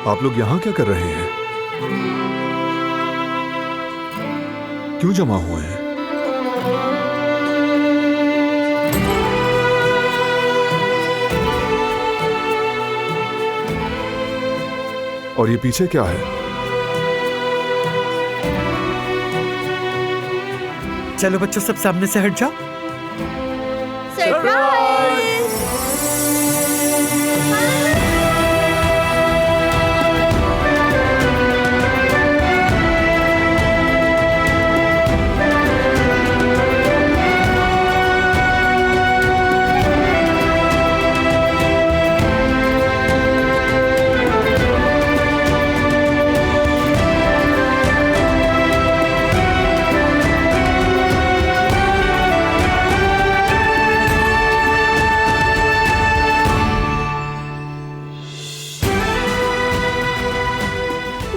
आप लोग यहाँ क्या कर रहे हैं? क्यों जमा हुए हैं? और ये पीछे क्या है? चलो बच्चों, सब सामने से हट जाओ। सरप्राइज!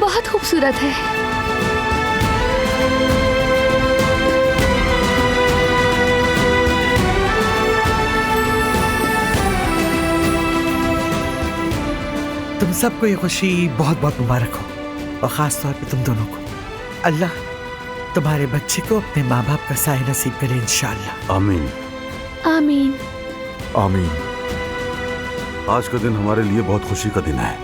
बहुत खूबसूरत है। तुम सबको ये खुशी बहुत बहुत मुबारक हो, और खास तौर पे तुम दोनों को। अल्लाह तुम्हारे बच्चे को अपने माँ बाप का साया नसीब करे इंशाअल्लाह। आमीन। आमीन। आमीन। आज का दिन हमारे लिए बहुत खुशी का दिन है।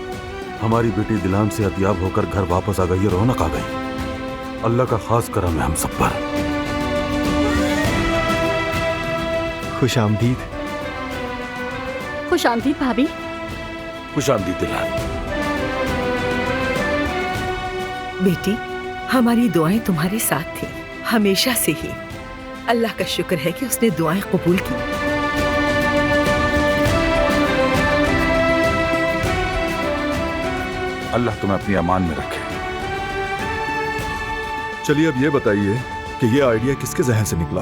हमारी बेटी दिलान से हतियाब होकर घर वापस आ गई है, रौनक आ गई। अल्लाह का खास करम है हम सब पर। खुश आमदीद। खुश आमदीद भाभी। खुश आमदीद दिलान। बेटी, हमारी दुआएं तुम्हारे साथ थी हमेशा से ही। अल्लाह का शुक्र है कि उसने दुआएं कबूल की। अल्लाह तुम्हें अपनी अमान में रखे। चलिए अब ये बताइए कि ये आइडिया किसके जहन से निकला?